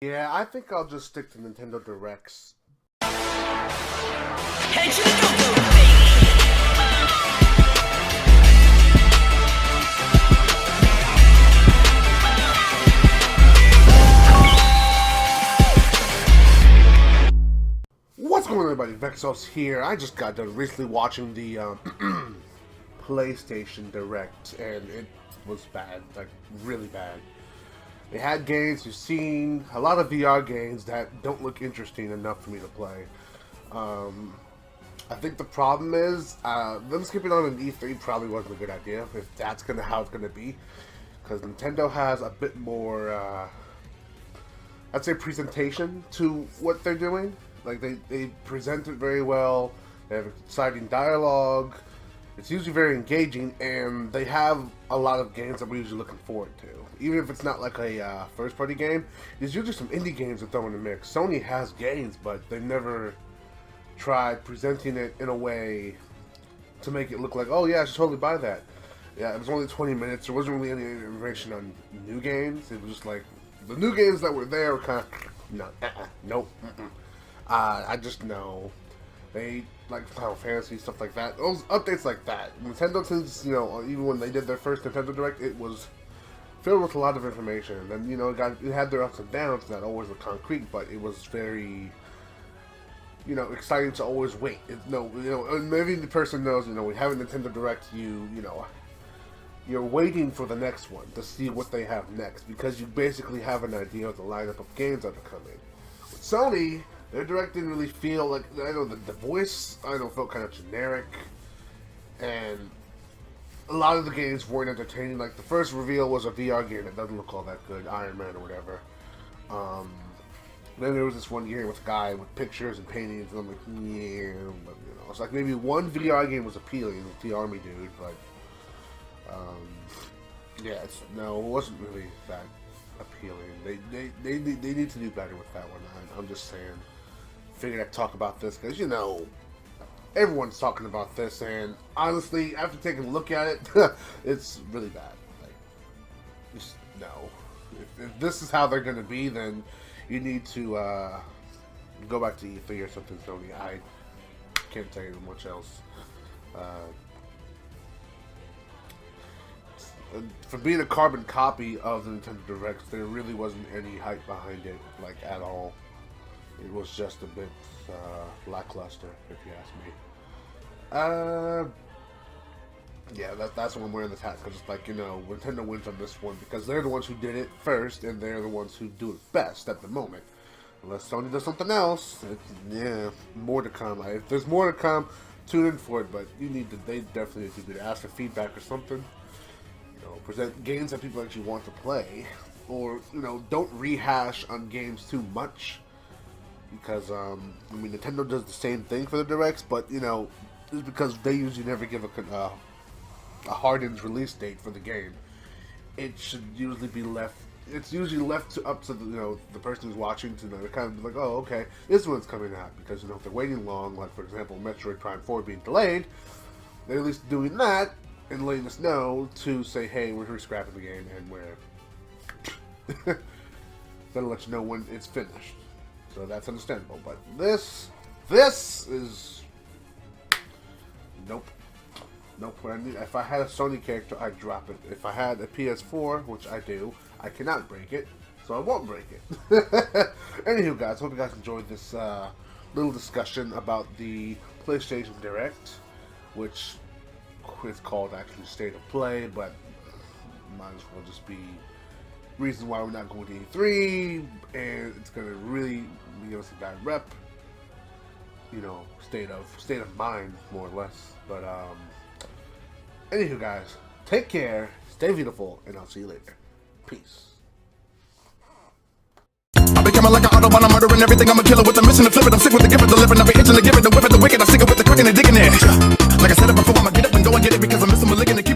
Yeah, I think I'll just stick to Nintendo Directs. Head to the go-go, baby. What's going on, everybody? Vexos here. I just got done recently watching the PlayStation Direct, and it was bad, like really bad. They had games you've seen, a lot of VR games that don't look interesting enough for me to play. I think the problem is them skipping on an E3 probably wasn't a good idea if that's how it's gonna be, because Nintendo has a bit more, I'd say, presentation to what they're doing. Like they present it very well. They have exciting dialogue. It's usually very engaging, and they have a lot of games that we're usually looking forward to. Even if it's not like a first-party game, there's usually some indie games that throw in the mix. Sony has games, but they've never tried presenting it in a way to make it look like, oh yeah, I should totally buy that. Yeah, it was only 20 minutes. There wasn't really any information on new games. It was just like, the new games that were there were kind of, no, nope, I just know. They, like Final Fantasy, stuff like that. Those updates like that. Nintendo, since, even when they did their first Nintendo Direct, it was filled with a lot of information. And, it had their ups and downs, not always with concrete, but it was very, exciting to always wait. And maybe the person knows, we have a Nintendo Direct, you're waiting for the next one to see what they have next, because you basically have an idea of the lineup of games that are coming. With Sony, their Direct didn't really feel like, I know the voice, felt kind of generic, and a lot of the games weren't entertaining. Like, the first reveal was a VR game that doesn't look all that good, Iron Man or whatever. Then there was this one game with a guy with pictures and paintings, and I'm like, yeah, but, it's like maybe one VR game was appealing, the Army Dude, but, yeah, it wasn't really that appealing. They need to do better with that one. I'm just saying. Figured I'd talk about this because everyone's talking about this, and honestly, after taking a look at it, it's really bad. Like, just no. If this is how they're gonna be, then you need to go back to E3 or something, Sony. I can't tell you much else. For being a carbon copy of the Nintendo Direct, there really wasn't any hype behind it, like, at all. It was just a bit lackluster, if you ask me. Yeah, that's why I'm wearing this hat, because it's like, Nintendo wins on this one, because they're the ones who did it first, and they're the ones who do it best at the moment. Unless Sony does something else, more to come. If there's more to come, tune in for it, but they definitely need to do that. Ask for feedback or something. Present games that people actually want to play, or, don't rehash on games too much. Because, Nintendo does the same thing for the Directs, but, it's because they usually never give a hardened release date for the game. It should usually be it's usually left up to the person who's watching to kind of be like, oh, okay, this one's coming out. Because, if they're waiting long, like, for example, Metroid Prime 4 being delayed, they're at least doing that and letting us know to say, hey, we're scrapping the game, and we're gonna let you know when it's finished. So that's understandable, but this is nope. If I had a Sony character, I'd drop it. If I had a PS4, which I do, I cannot break it, so I won't break it. Anywho, guys, hope you guys enjoyed this little discussion about the PlayStation Direct, which is called actually State of Play, but might as well just be reasons why we're not going to E3, and it's gonna really give us a bad rep. State of mind, more or less. But anywho, guys, take care, stay beautiful, and I'll see you later. Peace. I become like an Autobahn, I'm murdering everything. I'm a killer with a mission to flip it. I'm sick with the gift of delivering. I've been itching to give it, the whip it, the wicked. I stick it with the quick and the digging it. Like I said it before, I'ma get up and go and get it because I'm missing malignant.